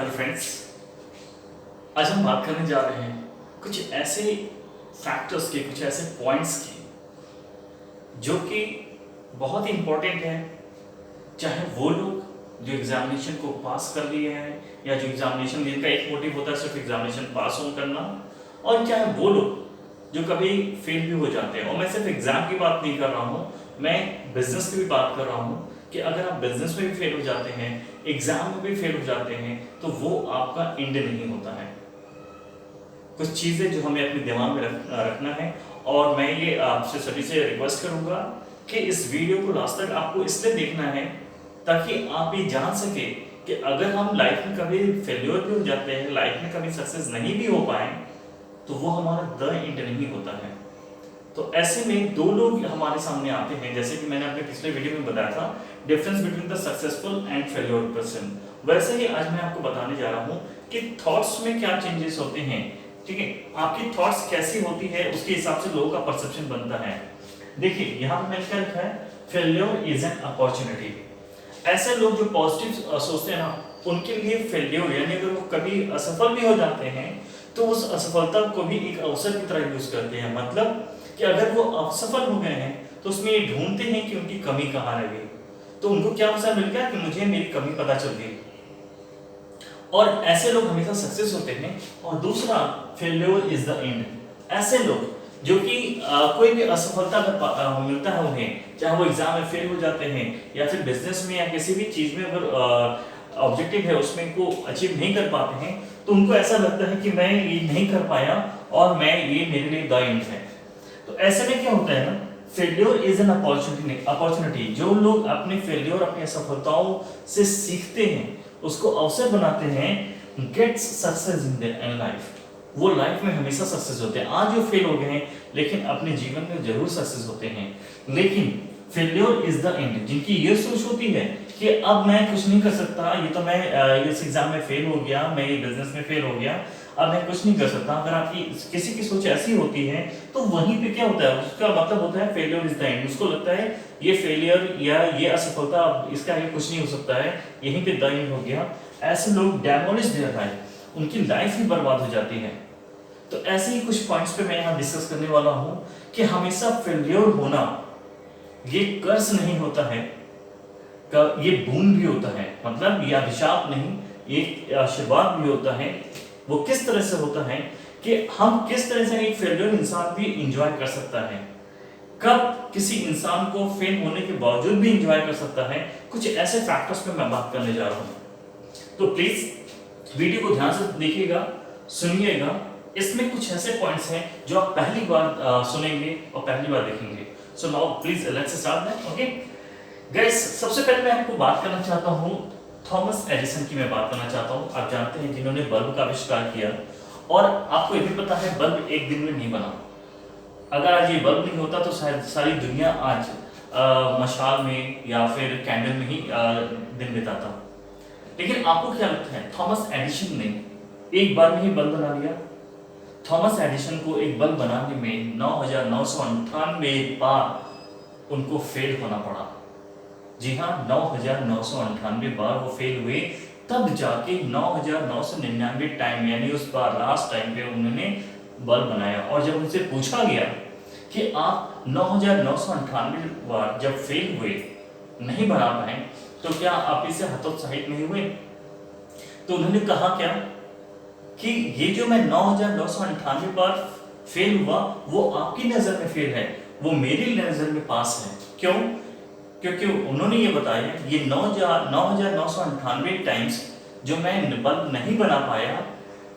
Hello friends, आज हम बात करने जा रहे हैं कुछ ऐसे फैक्टर्स के, कुछ ऐसे पॉइंट्स की जो कि बहुत ही इम्पोर्टेंट है। चाहे वो लोग जो एग्जामिनेशन को पास कर लिए हैं या जो एग्जामिनेशन जिनका एक मोटिव होता है सिर्फ एग्जामिनेशन पास ऑन करना, और चाहे वो लोग जो कभी फेल भी हो जाते हैं। और मैं सिर्फ एग्जाम की बात नहीं कर रहा हूँ, मैं बिजनेस की भी बात कर रहा हूँ कि अगर आप बिजनेस में भी फेल हो जाते हैं, एग्जाम में भी फेल हो जाते हैं, तो वो आपका एंड नहीं होता है। कुछ चीज़ें जो हमें अपने दिमाग में रखना है, और मैं ये आपसे सभी से रिक्वेस्ट करूंगा कि इस वीडियो को लास्ट तक आपको इसलिए देखना है ताकि आप ये जान सके कि अगर हम लाइफ में कभी फेल्योर भी हो जाते हैं, लाइफ में कभी सक्सेस नहीं भी हो पाए, तो वो हमारा द एंड नहीं होता है। तो ऐसे में दो लोग हमारे सामने आते हैं, जैसे कि मैंने अपने पिछले वीडियो में बताया था, difference between the successful and failure person. वैसे ही आज मैं आपको बताने जा रहा हूँ कि थॉट्स में क्या चेंजेस होते हैं। ठीक है, आपकी थॉट्स कैसी होती है उसके हिसाब से लोगों का परसेप्शन बनता है। देखिए यहाँ पर मैंने क्या लिखा है, फेल्योर इज एन अपॉर्चुनिटी। ऐसे लोग जो पॉजिटिव सोचते हैं ना, उनके लिए फेल्योर यानी अगर वो कभी असफल भी हो जाते हैं तो उस असफलता को भी एक अवसर की तरह यूज करते हैं। मतलब कि अगर वो असफल हो गए हैं तो उसमें ये ढूंढते हैं कि उनकी कमी कहाँ रह गई, तो उनको क्या अवसर मिल गया कि मुझे मेरी कमी पता चल गई, और ऐसे लोग हमेशा सक्सेस होते हैं। और दूसरा, फेल्योर इज द एंड। ऐसे लोग जो कि कोई भी असफलता अगर मिलता है उन्हें, चाहे वो एग्जाम में फेल हो जाते हैं या फिर बिजनेस में या किसी भी चीज में अगर ऑब्जेक्टिव है उसमें को अचीव नहीं कर पाते हैं, तो उनको ऐसा लगता है कि मैं ये नहीं कर पाया और मैं ये मेरे लिए द एंड है। तो ऐसे में क्या होता है ना, फेल्योर इज एन अपॉर्चुनिटी। जो लोग अपने फेल्योर, अपनी असफलताओं से सीखते हैं, उसको अवसर बनाते हैं, gets success in their life, वो लाइफ में हमेशा सक्सेस होते हैं। आज जो फेल हो गए हैं लेकिन अपने जीवन में जरूर सक्सेस होते हैं। लेकिन फेल्योर इज द एंड, जिनकी ये सोच होती है कि अब मैं कुछ नहीं कर सकता, ये तो मैं इस एग्जाम में फेल हो गया, मैं ये बिजनेस में फेल हो गया, अब मैं कुछ नहीं कर सकता। अगर आपकी किसी की सोच ऐसी होती है तो वहीं पे क्या होता है, उसका मतलब होता है फेलियर इज द एंड। उसको लगता है ये फेलियर या ये असफलता, इसका आगे कुछ नहीं हो सकता है, यहीं पे द एंड हो गया। ऐसे लोग डेमोलिश देयर लाइफ, उनकी लाइफ ही बर्बाद हो जाती है। तो ऐसे ही कुछ पॉइंट्स पे मैं यहाँ डिस्कस करने वाला हूँ कि हमेशा फेलियर होना ये कर्ज नहीं होता है, ये बून भी होता है। मतलब ये अभिशाप नहीं, ये आशीर्वाद भी होता है। वो किस तरह से होता है कि हम किस तरह से एक फेलियर इंसान भी इंजॉय कर सकता है। कब किसी इंसान को फेल होने के बावजूद भी इंजॉय कर सकता है, कुछ ऐसे फैक्टर्स पे मैं बात करने जा रहा हूं। तो प्लीज वीडियो को ध्यान से देखिएगा, सुनिएगा। इसमें कुछ ऐसे पॉइंट्स हैं जो आप पहली बार सुनेंगे और पहली बार देखेंगे। So now please let's start that. Okay guys, सबसे पहले मैं आपको बात करना चाहता हूं थॉमस एडिसन की। मैं बात करना चाहता हूं, आप जानते हैं जिन्होंने बल्ब का आविष्कार किया। और आपको ये भी पता है बल्ब एक दिन में नहीं बना। अगर आज ये बल्ब नहीं होता तो शायद सारी दुनिया आज मशाल में या फिर कैंडल में ही दिन बिताता। लेकिन आपको क्या लगता है, थॉमस एडिसन ने एक बार में ही बल्ब बना लिया? थॉमस एडिसन को एक बल्ब बनाने में 9,998 बार उनको फेल होना पड़ा। जी हाँ, 9,998 बार वो फेल हुए, तब जाके 9,999 टाइम यानी उस बार लास्ट टाइम पे उन्होंने बल्ब बनाया। और जब उनसे पूछा गया कि आप 9,998 बार जब फेल हुए, नहीं बना पाए, तो क्या आप इससे हतोत्साहित नहीं हुए? तो उन्होंने कहा क्या कि ये जो मैं 9,998 बार फेल हुआ वो आपकी नजर में फेल है, वो मेरी नजर में पास है। क्यों? क्योंकि उन्होंने ये बताया ये 9,998 टाइम्स जो मैं बल्ब नहीं बना पाया,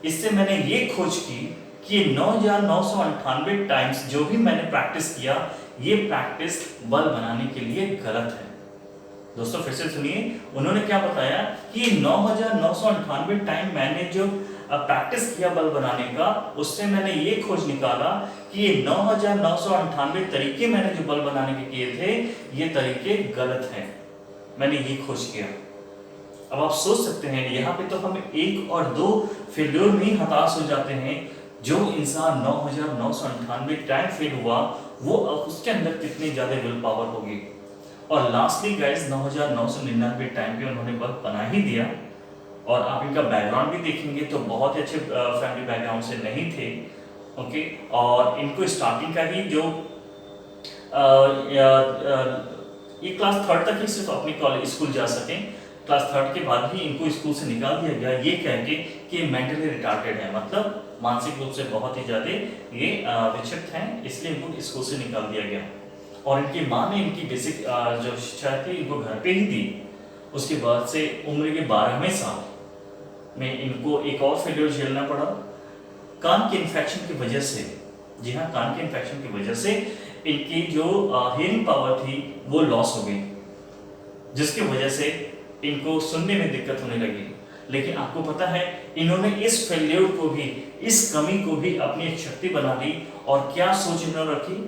इससे मैंने ये खोज की कि 9,998 टाइम्स जो भी मैंने प्रैक्टिस किया, ये प्रैक्टिस बल्ब बनाने के लिए गलत है। दोस्तों फिर से सुनिए, उन्होंने क्या बताया कि 9,998 टाइम मैंने जो प्रैक्टिस किया बल्ब बनाने का, उससे मैंने ये खोज निकाला कि ये 9,998 तरीके मैंने जो बल्ब बनाने के किए थे, ये तरीके गलत हैं। मैंने ये खोज किया। अब आप सोच सकते हैं यहाँ पे तो हम एक और दो फेल्योर में ही हताश हो जाते हैं। जो इंसान 9,998 टाइम फेल हुआ, वो उसके अंदर कितनी ज्यादा विल पावर होगी। और लास्टली गाइस 9,999 टाइम पे उन्होंने बल्ब बना ही दिया। और आप इनका बैकग्राउंड भी देखेंगे तो बहुत ही अच्छे फैमिली बैकग्राउंड से नहीं थे। ओके, और इनको स्टार्टिंग का ही जो ये क्लास थर्ड तक ही सिर्फ अपने कॉलेज स्कूल जा सकें, क्लास थर्ड के बाद ही इनको स्कूल से निकाल दिया गया ये कह के कि मेंटली रिटार्टेड है, मतलब मानसिक रूप से बहुत ही ज़्यादा ये विक्षिप्त हैं, इसलिए इनको स्कूल से निकाल दिया गया। और इनकी माँ ने इनकी बेसिक जो शिक्षा थी इनको घर पे ही दी। उसके बाद से उम्र के 12वें साल में इनको एक और फेलियर झेलना पड़ा कान के इन्फेक्शन की वजह से। जी हाँ, कान के इन्फेक्शन की वजह से इनकी जो हियरिंग पावर थी वो लॉस हो गई, जिसकी वजह से इनको सुनने में दिक्कत होने लगी। लेकिन आपको पता है इन्होंने इस फेलियर को भी, इस कमी को भी अपनी एक शक्ति बना ली। और क्या सोच इन्होंने रखी?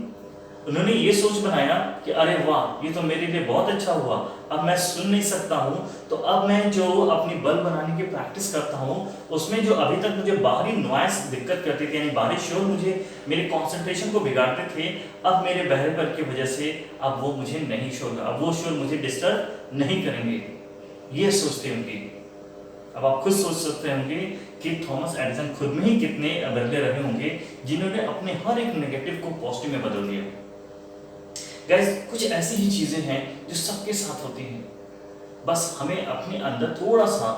उन्होंने ये सोच बनाया कि अरे वाह, ये तो मेरे लिए बहुत अच्छा हुआ, अब मैं सुन नहीं सकता हूँ तो अब मैं जो अपनी बल बनाने की प्रैक्टिस करता हूँ उसमें जो अभी तक मुझे बाहरी नॉइस दिक्कत करते थे, यानी बाहरी शोर मुझे मेरे कंसंट्रेशन को बिगाड़ते थे, अब मेरे बहरेपन की वजह से अब वो मुझे नहीं शोर, अब वो शोर मुझे डिस्टर्ब नहीं करेंगे। ये सोचते होंगे। अब आप खुद सोच सकते होंगे कि थॉमस एडिसन खुद में ही कितने बदले रहे होंगे जिन्होंने अपने हर एक नेगेटिव को पॉजिटिव में बदल दिया। गाइस, कुछ ऐसी ही चीजें हैं जो सबके साथ होती हैं, बस हमें अपने अंदर थोड़ा सा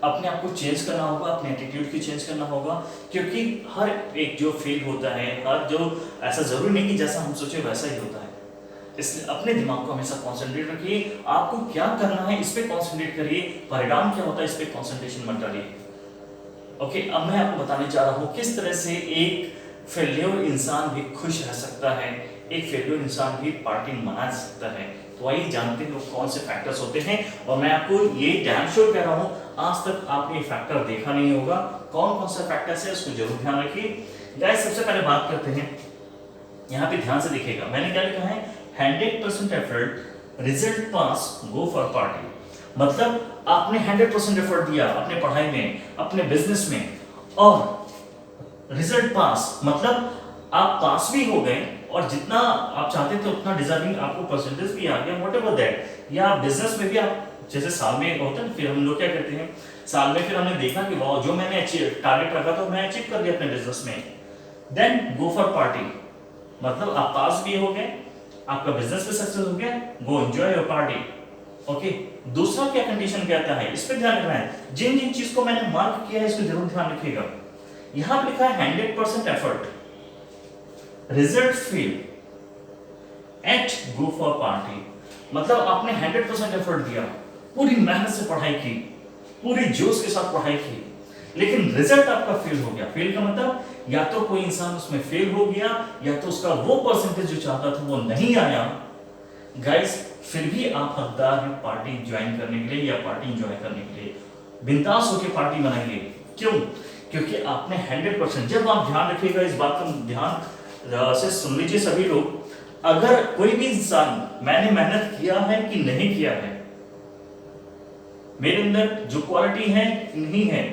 अपने आप को चेंज करना होगा, अपने एटीट्यूड को चेंज करना होगा। क्योंकि हर एक जो फेल होता है, हर जो ऐसा जरूरी नहीं कि जैसा हम सोचे वैसा ही होता है। इसलिए अपने दिमाग को हमेशा कॉन्सेंट्रेट रखिए, आपको क्या करना है इस पे कॉन्सेंट्रेट करिए, परिणाम क्या होता है इस पे कॉन्सेंट्रेशन मत डालिए। ओके, अब मैं आपको बताने जा रहा हूँ किस तरह से एक फेल्योर इंसान भी खुश रह सकता है, एक फेल्योर इंसान भी पार्टी मना सकता है। तो आइए जानते हैं वो कौन से फैक्टर्स होते हैं। और मैं आपको ये डैम श्योर कह रहा हूँ, आज तक आपने ये फैक्टर देखा नहीं होगा। कौन कौन से फैक्टर्स है उसको जरूर ध्यान रखिए। गाइस, सबसे पहले बात करते हैं, यहाँ पे ध्यान से देखिएगा, मैंने क्या लिखा है, 100% effort, result pass, go for party. मतलब आपने 100% एफर्ट दिया अपने पढ़ाई में, अपने बिजनेस में, और रिजल्ट पास मतलब आप पास भी हो गए और जितना आप चाहते थे उतना डिजर्विंग आपको परसेंटेज भी आ गया, व्हाटएवर दैट। या बिजनेस में भी आप जैसे साल में होता है, फिर हम लोग क्या करते हैं, साल में फिर हमने देखा कि वाह, जो मैंने टारगेट रखा था मैं अचीव कर लिया अपने बिजनेस में, देन गो फॉर पार्टी। मतलब आप पास भी हो गए, आपका बिजनेस भी सक्सेस हो गया, गो एंजॉय योर पार्टी। ओके, दूसरा क्या कंडीशन कहता है, इस पे ध्यान रखना है। जिन जिन चीज को मैंने मार्क किया है इसको जरूर ध्यान रखिएगा। यहां पे लिखा है 100% effort, result fail, at go for party. मतलब आपने 100% एफर्ट दिया, पूरी मेहनत से पढ़ाई की, पूरी जोश के साथ पढ़ाई की, लेकिन रिजल्ट आपका फेल हो गया। फेल का मतलब या तो कोई इंसान उसमें फेल हो गया या तो उसका वो परसेंटेज जो चाहता था वो नहीं आया। गाइस, फिर भी आप हकदार हैं पार्टी ज्वाइन करने के लिए या पार्टी एंजॉय करने के लिए। बिंदास होकर पार्टी मनाइए। क्यों? क्योंकि आपने 100%, जब आप ध्यान रखिएगा इस बात का, ध्यान से सुन लीजिए सभी लोग, अगर कोई भी इंसान मैंने मेहनत किया है कि नहीं किया है, मेरे अंदर जो क्वालिटी है नहीं है,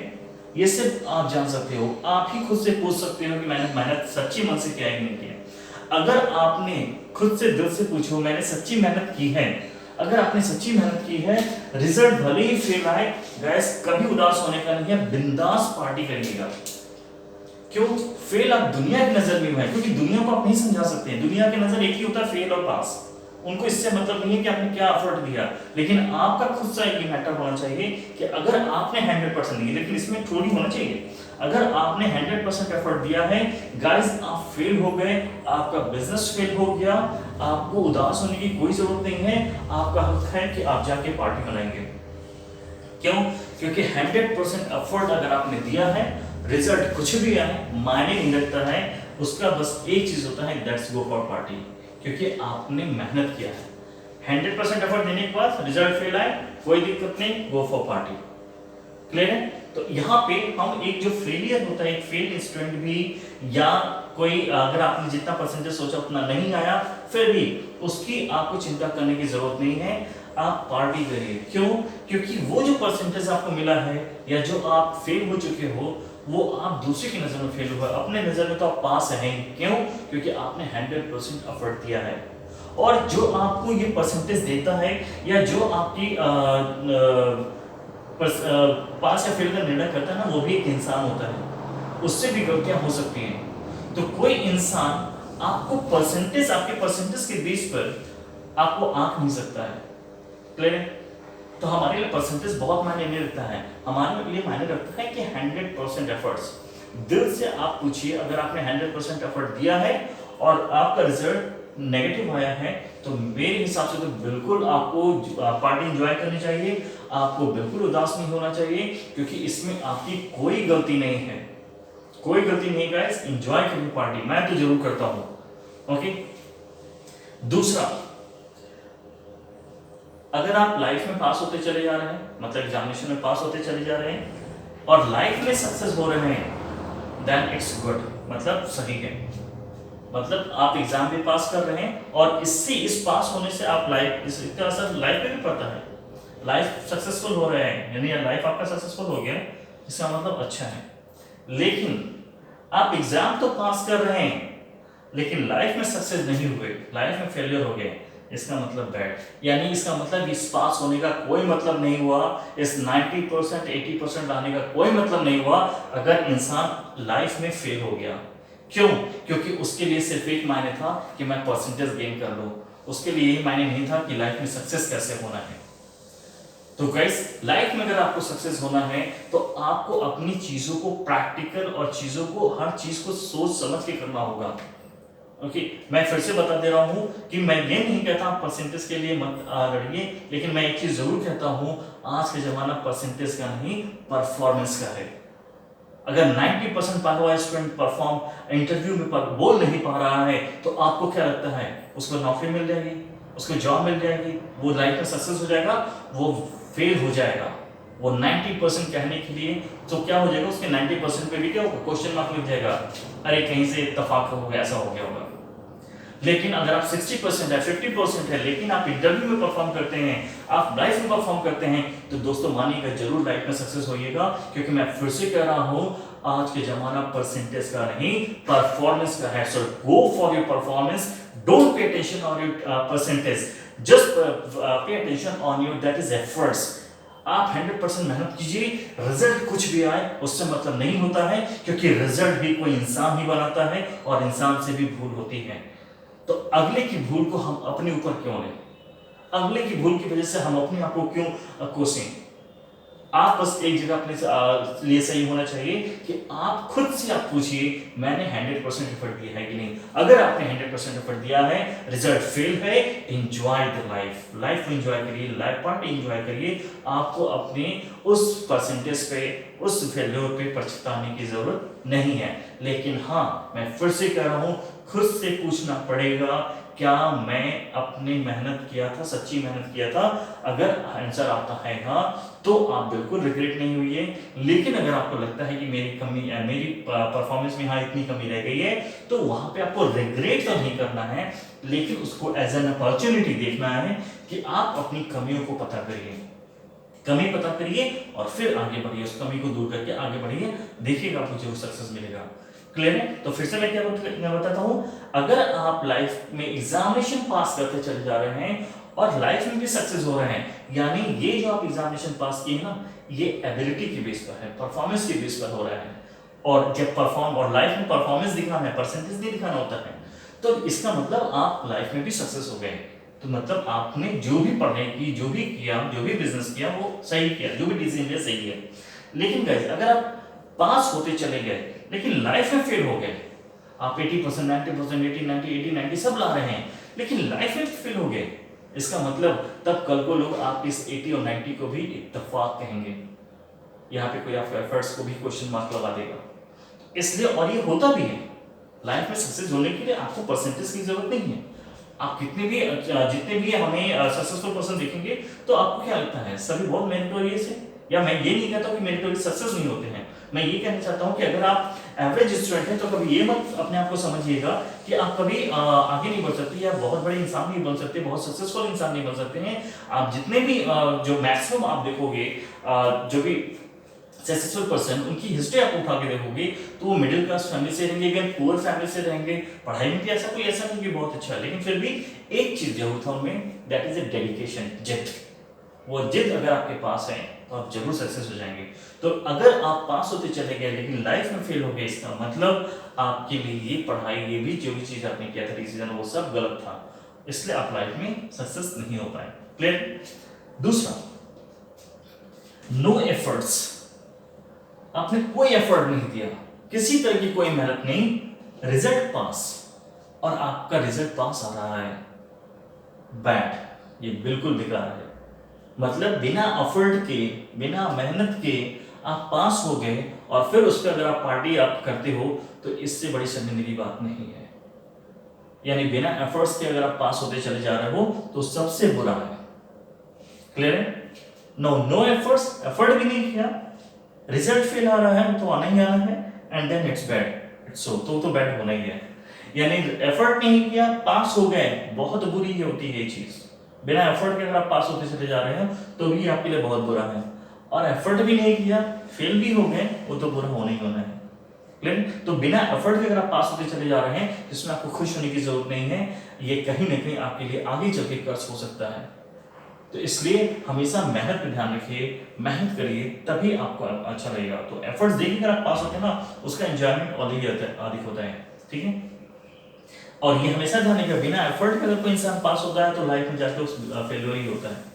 ये सिर्फ आप जान सकते हो। आप ही खुद से पूछ सकते हो कि मैंने मेहनत सच्ची मन से किया है कि नहीं किया। अगर आपने खुद से दिल से पूछो मैंने सच्ची मेहनत की है, अगर आपने सच्ची मेहनत की है, रिजल्ट भले ही फेल आए, गैस कभी उदास होने का नहीं है, बिंदास पार्टी करिएगा। क्यों? फेल आप दुनिया की नजर में है, क्योंकि दुनिया को आप नहीं समझा सकते हैं। दुनिया की नजर एक ही होता है, फेल और पास। उनको इससे मतलब नहीं है कि आपने क्या एफर्ट दिया, लेकिन आपका खुद सा ये मैटर होना चाहिए कि अगर आपने 100% दिया, लेकिन इसमें थोड़ी होना चाहिए, अगर आपने 100% एफर्ट दिया है, गाइस आप फेल हो गए, आपका बिजनेस फेल हो गया, आपको उदास होने की कोई जरूरत नहीं है। आपका हक है कि आप जाके पार्टी मनाएंगे। क्यों? क्योंकि 100% एफर्ट अगर आपने दिया है, रिजल्ट कुछ भी आए मायने नहीं रखता है, उसका बस एक चीज होता है, लेट्स गो फॉर पार्टी। क्योंकि आपने मेहनत किया है। 100% एफर्ट देने के बाद रिजल्ट फेल आए, कोई दिक्कत नहीं, गो फॉर पार्टी। क्लियर है? तो यहाँ पे हम एक जो फेलियर होता है, एक फेल स्टूडेंट भी, या कोई अगर आपने जितना परसेंटेज सोचा उतना नहीं आया, फिर भी उसकी आपको चिंता करने की जरूरत नहीं है, आप पार्टी करिए। क्यों? क्योंकि वो जो परसेंटेज आपको मिला है या जो आप फेल हो चुके हो, वो आप दूसरे की नजर में फेल हुआ, अपने नजर में तो आप पास हैं। क्यों? क्योंकि आपने 100% एफर्ट दिया है। और जो आपको ये परसेंटेज देता है या जो आपकी पास या फेल का निर्णय करता है ना, वो भी एक इंसान होता है, उससे भी गलतियां हो सकती हैं। तो कोई इंसान आपको परसेंटेज, आपके परसेंटेज के बेस पर आपको आंक नहीं सकता है। क्लियर है? तो हमारे लिए परसेंटेज बहुत मायने नहीं रखता है, हमारे लिए मायने रखता है कि 100% एफर्ट्स। दिल से आप पूछिए, अगर आपने 100% एफर्ट दिया है और आपका रिजल्ट नेगेटिव आया है, तो मेरे हिसाब से तो बिल्कुल आपको पार्टी एंजॉय करनी चाहिए, आपको बिल्कुल उदास नहीं होना चाहिए, क्योंकि इसमें आपकी कोई गलती नहीं है, कोई गलती नहीं गाइस। एंजॉय करिए पार्टी, मैं तो जरूर करता हूं। ओके। दूसरा, अगर आप लाइफ में पास होते चले जा रहे हैं, मतलब एग्जामिनेशन में पास होते चले जा रहे हैं और लाइफ में सक्सेस हो रहे हैं, देन इट्स गुड, मतलब सही है। मतलब आप एग्जाम भी पास कर रहे हैं और इससे, इस पास होने से आप लाइफ, इसका असर लाइफ पे भी पड़ता है, लाइफ सक्सेसफुल हो रहे हैं, यानी लाइफ आपका सक्सेसफुल हो गया, इसका मतलब अच्छा है। लेकिन आप एग्जाम तो पास कर रहे हैं लेकिन लाइफ में सक्सेस नहीं हुए, लाइफ में फेलियर हो गए, इसका मतलब बैड। यानी इसका मतलब इस पास होने का कोई मतलब नहीं हुआ, इस 90% 80% लाने का कोई मतलब नहीं हुआ अगर इंसान लाइफ में फेल हो गया। क्यों? क्योंकि उसके लिए सिर्फ एक मायने था कि मैं परसेंटेज गेन कर लूं, उसके लिए ये मायने नहीं था कि लाइफ में सक्सेस कैसे होना है। तो गाइस, लाइफ में अगर आपको सक्सेस होना है तो आपको अपनी चीजों को प्रैक्टिकल और चीजों को, हर चीज को सोच समझ के करना होगा। ओके, मैं फिर से बता दे रहा हूं कि मैं ये नहीं कहता परसेंटेज के लिए मत लड़िए, लेकिन मैं एक चीज जरूर कहता हूं, आज के जमाना परसेंटेज का नहीं, परफॉर्मेंस का है। अगर 90% पढ़ा हुआ स्टूडेंट परफॉर्म इंटरव्यू में बोल नहीं पा रहा है, तो आपको क्या लगता है उसको नौकरी मिल जाएगी, उसको जॉब मिल जाएगी, वो लाइफ में सक्सेस हो जाएगा? वो फेल हो जाएगा। वो 90% कहने के लिए तो क्या हो जाएगा, उसके 90% पे भी क्या होगा, क्वेश्चन मार्क लग जाएगा, अरे कहीं से इत्तेफाक हो गया, ऐसा हो गया होगा। लेकिन अगर आप 60% है, 50% है, लेकिन आप इंटरव्यू में परफॉर्म करते हैं, आप लाइफ में परफॉर्म करते हैं, तो दोस्तों मानिएगा जरूर लाइफ में सक्सेस होइएगा। क्योंकि मैं फिर से कह रहा हूं, आज के जमाना परसेंटेज का नहीं, परफॉर्मेंस का है। So go for your performance, don't pay attention on your percentage, just pay attention on your that is efforts. आप 100% मेहनत कीजिए, रिजल्ट कुछ भी आए उससे मतलब नहीं होता है, क्योंकि रिजल्ट भी कोई इंसान ही बनाता है और इंसान से भी भूल होती है। तो अगले की भूल को हम अपने ऊपर क्यों लें? अगले की भूल की वजह से हम अपने आप को क्यों कोसें? आप बस एक जगह अपने लिए सही होना चाहिए कि आप खुद से आप पूछिए, मैंने 100% एफर्ट दिया है कि नहीं। अगर आपने 100% एफर्ट दिया है, रिजल्ट फेल है, एंजॉय द लाइफ, लाइफ को एंजॉय करिए, लाइफ पार्टी एंजॉय करिए। आपको अपने उस परसेंटेज पे, उस फेल्योर पे पछताने की जरूरत नहीं है। लेकिन हाँ, मैं फिर से कह रहा हूं, खुद से पूछना पड़ेगा, क्या मैं अपनी मेहनत किया था, सच्ची मेहनत किया था? अगर आंसर आता है हाँ, तो आप बिल्कुल रिग्रेट नहीं हुई है। लेकिन अगर आपको लगता है कि मेरी परफॉर्मेंस में हाँ इतनी कमी रह गई है, तो वहां पे आपको रिग्रेट तो नहीं करना है, लेकिन उसको एज एन अपॉर्चुनिटी देखना है कि आप अपनी कमियों को पता करिए, कमी पता करिए और फिर आगे बढ़िए, उस कमी को दूर करके आगे बढ़िए, देखिएगा आपको जो सक्सेस मिलेगा। क्लियर है? तो फिर से मैं बताता हूं, अगर आप लाइफ में एग्जामिनेशन पास करते चले जा रहे हैं और लाइफ में भी सक्सेस हो रहे हैं, यानी ये जो आप एग्जामिनेशन पास किए ना, ये एबिलिटी के बेस पर है, परफॉर्मेंस के बेस पर हो रहा है। और जब परफॉर्म और लाइफ में परफॉर्मेंस दिखाना है, परसेंटेज नहीं दिखाना होता है, तो इसका मतलब आप लाइफ में भी सक्सेस हो गए। तो मतलब आपने जो भी पढ़ाई की, जो भी किया, जो भी बिजनेस किया, वो सही किया, जो भी डिसीजन लिया सही है। लेकिन गाइस, अगर आप पास होते चले गए लेकिन लाइफ में फेल हो गए, आप 80%, 90%, 80, 90, 80, 90 सब ला रहे हैं, लेकिन लाइफ में फेल हो गए, इसका मतलब तब कल को लोग आपके इस 80 और 90 को भी इत्तेफाक कहेंगे। यहाँ पे कोई आपके एफर्ट्स को भी क्वेश्चन मार्क लगा देगा। इसलिए, और ये होता भी है, लाइफ में सक्सेस होने के लिए आपको परसेंटेज की जरूरत नहीं है। आप जितने भी हमें सक्सेसफुल पर्सन देखेंगे, तो आपको क्या लगता है सभी बहुत मेरिटोरियस है? या मैं ये नहीं कहता कि मेरिटोरियस सक्सेस नहीं होते हैं, मैं ये कहना चाहता हूं कि अगर आप एवरेज स्टूडेंट हैं, तो कभी ये मत अपने आप को समझिएगा कि आप कभी आगे नहीं बढ़ सकते, या बहुत बड़े इंसान नहीं बन सकते, बहुत सक्सेसफुल इंसान नहीं बन सकते हैं। आप जितने भी जो मैक्सिमम आप देखोगे, जो भी सक्सेसफुल पर्सन, उनकी हिस्ट्री आप उठा के देखोगे, तो वो मिडिल क्लास फैमिली से रहेंगे, अगर पुअर फैमिली से रहेंगे, पढ़ाई में भी ऐसा नहीं कि बहुत अच्छा है, लेकिन फिर भी एक चीज जरूर था उनमें, दैट इज ए डेडिकेशन, जिद। वो जिद अगर आपके पास है तो आप जरूर सक्सेस हो जाएंगे। तो अगर आप पास होते चले गए लेकिन लाइफ में फेल हो गए, इसका मतलब आपके लिए ये पढ़ाई, ये भी जो भी चीज आपने किया था डिसीजन, वो सब गलत था, इसलिए आप लाइफ में सक्सेस नहीं हो पाए। क्लियर? दूसरा, नो एफर्ट्स, आपने कोई एफर्ट नहीं दिया, किसी तरह की कोई मेहनत नहीं, रिजल्ट पास, और आपका रिजल्ट पास आ रहा है, बैड, ये बिल्कुल बेकार है। मतलब बिना एफर्ट के, बिना मेहनत के आप पास हो गए और फिर उस पर अगर आप पार्टी आप करते हो तो इससे बड़ी शर्मिंदगी की बात नहीं है। यानी बिना एफर्ट्स के अगर आप पास होते चले जा रहे हो तो सबसे बुरा है। क्लियर है? नो एफर्ट्स, एफर्ट भी नहीं किया, रिजल्ट फेल आ रहा है तो आना ही आना है, and then it's bad, it's so, तो बैड होना ही है। यानी एफर्ट नहीं किया, पास हो गए, बहुत बुरी होती है ये चीज। बिना एफर्ट के अगर आप पास होते चले जा रहे हो तो भी आपके लिए बहुत बुरा है, और एफर्ट भी नहीं किया, फेल भी हो गए, वो तो बुरा होना ही होना है। क्लियर? तो बिना एफर्ट के अगर आप पास होते चले जा रहे हैं, जिसमें आपको खुश होने की जरूरत नहीं है, ये कहीं ना कहीं आपके लिए आगे चल के कर्ज हो सकता है। तो इसलिए हमेशा मेहनत पे ध्यान रखिए, मेहनत करिए, तभी आपको अच्छा लगेगा। तो एफर्ट्स देके अगर आप पास होते हैं ना, उसका एंजॉयमेंट अधिक होता है। ठीक है? और ये हमेशा ध्यान रखिएगा, बिना एफर्ट के अगर कोई इंसान पास होता है तो लाइफ में जाके उस फेलियर ही होता है।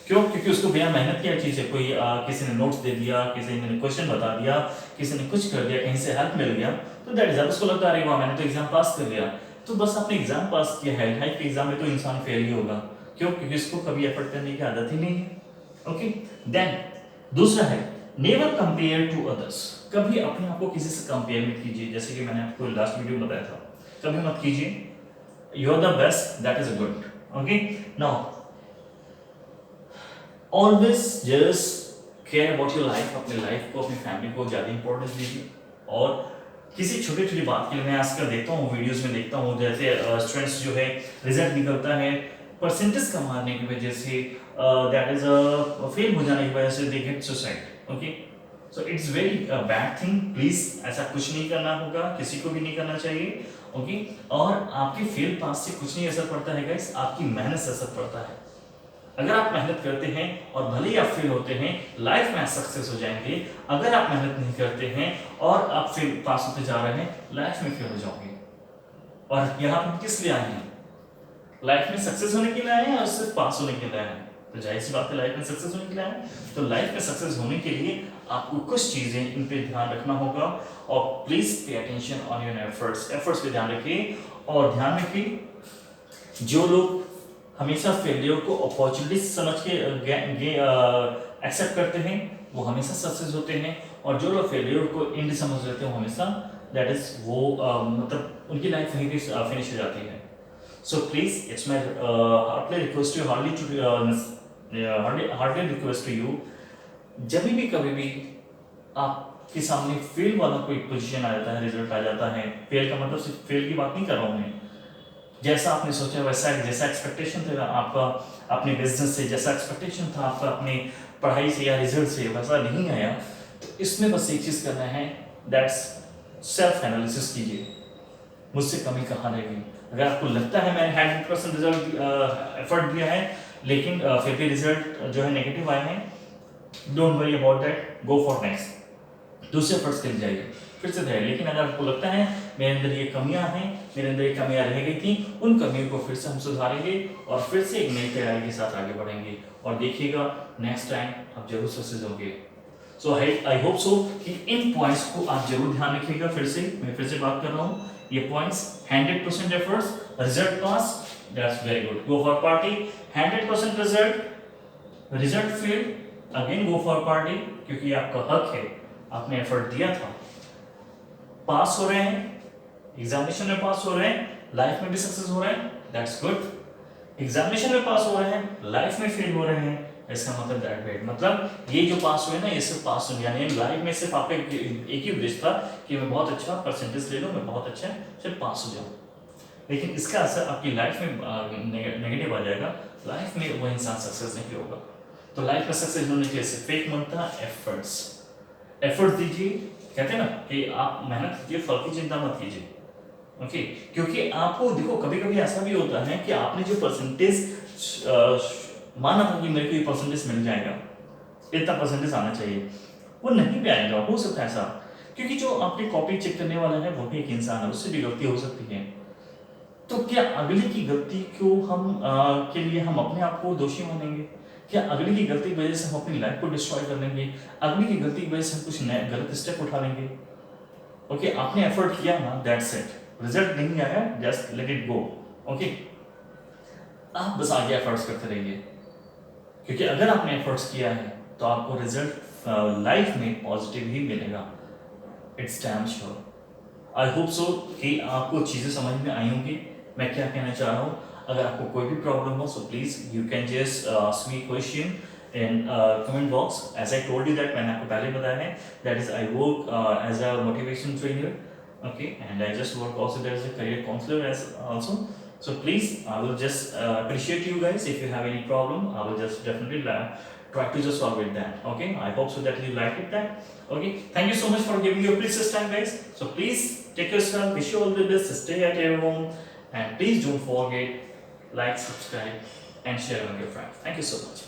क्यों? क्योंकि उसको बिना मेहनत की चीज है, कोई किसी ने नोट्स दे दिया, किसी ने क्वेश्चन बता दिया, किसी ने कुछ कर दिया, कहीं से हेल्प मिल गया, तो दैट इज, उसको लगता है वाह मैंने तो एग्जाम पास कर लिया। तो बस आपने एग्जाम पास किया है, हाई के एग्जाम में तो इंसान फेल ही होगा। क्यों? क्योंकि इसको कभी एफर्ट करने की आदत ही नहीं है। ओके, देन दूसरा है, नेवर कंपेयर टू अदर्स, कभी अपने आप को किसी से कंपेयर मत कीजिए। जैसे कि मैंने आपको लास्ट वीडियो में बताया था, कभी मत कीजिए। You are the best, that is good. Okay, now always just care about your life, अपने लाइफ को, अपनी फैमिली को ज़्यादा इंपॉर्टेंस दीजिए। और किसी छोटी छोटी बात के लिए मैं आजकल देखता हूँ, वीडियोस में देखता हूँ, जैसे स्टूडेंट्स जो है रिजल्ट निकलता है परसेंटेज कम आने की वजह से, दैट इज फेल हो जाने की वजह से they get suicide. Okay, so it's very bad thing, please ऐसा कुछ नहीं करना होगा, किसी को भी नहीं करना चाहिए। ओके, और आपके फेल पास से कुछ नहीं असर पड़ता है गाइस, आपकी मेहनत से असर पड़ता है। अगर आप मेहनत करते हैं और भले ही आप फेल होते हैं, लाइफ में सक्सेस हो जाएंगे। अगर आप मेहनत नहीं करते हैं और आप फेल पास होते जा रहे हैं, लाइफ में फेल हो जाओगे। और यहाँ पर किस लिए आए हैं? लाइफ में सक्सेस होने के लिए आए हैं और सिर्फ पास होने के लिए आए हैं? तो जाहिर सी बात है, लाइफ में सक्सेस होने के लिए आए हैं। तो लाइफ में सक्सेस होने के लिए आपको कुछ चीजें इन पे ध्यान रखना होगा, और please pay attention on your efforts, efforts पे ध्यान रखिए। और ध्यान रखिए, जो लोग हमेशा फेलियर को अपॉर्चुनिटी समझ के एक्सेप्ट करते हैं, वो हमेशा सक्सेस होते हैं। और जो लोग फेलियर को एंड समझ लेते हैं, वो हमेशा दैट इज वो मतलब उनकी लाइफ वहीं पे फिनिश हो जाती है। So please it's my hardly request to hardly request to you, जब भी कभी भी आपके सामने फेल वाला कोई पोजीशन आ जाता है, रिजल्ट आ जाता है, फेल का मतलब सिर्फ फेल की बात नहीं कर रहा हूँ मैं, जैसा आपने सोचा वैसा, जैसा एक्सपेक्टेशन था आपका अपने बिजनेस से, जैसा एक्सपेक्टेशन था आपका अपनी पढ़ाई से या रिजल्ट से, वैसा नहीं आया, तो इसमें बस एक चीज करना है, दैट्स सेल्फ एनालिसिस कीजिए, मुझसे कमी कहाँ रह गई। अगर आपको लगता है मैंने 100% रिजल्ट एफर्ट दिया है लेकिन फिर भी रिजल्ट जो है नेगेटिव आए हैं, don't worry about that, go for next, दूसरे एफर्ट्स के लिए जाइए, फिर से जाइए। लेकिन अगर आपको लगता है मेरे अंदर ये कमियां हैं, मेरे अंदर ये कमियां रह गई थी, उन कमियों को फिर से हम सुधारेंगे और फिर से एक नई तैयारी के साथ आगे बढ़ेंगे, और देखिएगा नेक्स्ट टाइम आप जरूर सक्सेस होंगे। सो आई होप सो कि इन पॉइंट्स को आप जरूर ध्यान रखिएगा। फिर से मैं फिर से बात कर रहा हूँ, ये points 100% efforts, result pass, that's very good, go for party, 100% result fail, again go for party, क्योंकि आपका हक है, आपने एफर्ट दिया था, पास हो रहे हैं, एग्जामिनेशन में पास हो रहे हैं, लाइफ में भी सक्सेस हो रहे हैं, दैट्स गुड। एग्जामिनेशन में पास हो रहे हैं, लाइफ में फेल हो रहे हैं, इसका मतलब दैट बैड, मतलब ये जो पास हुए ना, ये सिर्फ पास हो, यानी लाइफ में सिर्फ आपका एक ही उद्देश्य था कि मैं बहुत अच्छा परसेंटेज ले लूं, मैं बहुत अच्छा सिर्फ पास हो जाऊं, लेकिन इसका असर आपकी लाइफ में नेगेटिव आ जाएगा, लाइफ में वो इंसान सक्सेस नहीं होगा। तो लाइफ में सक्सेस होने के लिए सिर्फ एक मंत्र, एफर्ट्स दीजिए। कहते हैं ना कि आप मेहनत कीजिए, फल की चिंता मत कीजिए। ओके, क्योंकि आपको देखो कभी कभी ऐसा भी होता है कि आपने जो परसेंटेज माना था कि मेरे को ये परसेंटेज मिल जाएगा, इतना परसेंटेज आना चाहिए, वो नहीं भी आएगा, हो सकता है ऐसा, क्योंकि जो आपकी कॉपी चेक करने वाला है वो भी एक इंसान है, उससे भी गलती हो सकती है। तो क्या अगले की गलती को के लिए हम अपने आप को दोषी मानेंगे? क्या अगले की गलती की वजह से हम अपनी लाइफ को डिस्ट्रॉय कर लेंगे? अगले की गलती की वजह से हम कुछ नए गलत स्टेप उठा लेंगे? ओके, आपने एफर्ट किया ना, दैट्स इट, रिजल्ट नहीं आया, just let it go. Okay, आप बस आगे एफर्ट्स करते रहिए, क्योंकि अगर आपने एफर्ट्स किया है तो आपको रिजल्ट लाइफ में पॉजिटिव ही मिलेगा, it's damn sure. I hope so कि आपको चीज़ें समझ में आई होंगी मैं क्या कहना चाह रहा हूँ। अगर आपको कोई भी प्रॉब्लम हो so please you can just ask me question in comment box. As I told you that, मैंने आपको पहले बताया है, that is I work as a motivation trainer, okay, and I just work also as a career counselor as also. So please, I will just appreciate you guys. If you have any problem, I will just definitely try to just solve it that. Okay, I hope so that you like it that. Okay, thank you so much for giving your precious time, guys. So please take yourself, wish you all the best, stay at your home, and please don't forget like, subscribe, and share with your friends. Thank you so much.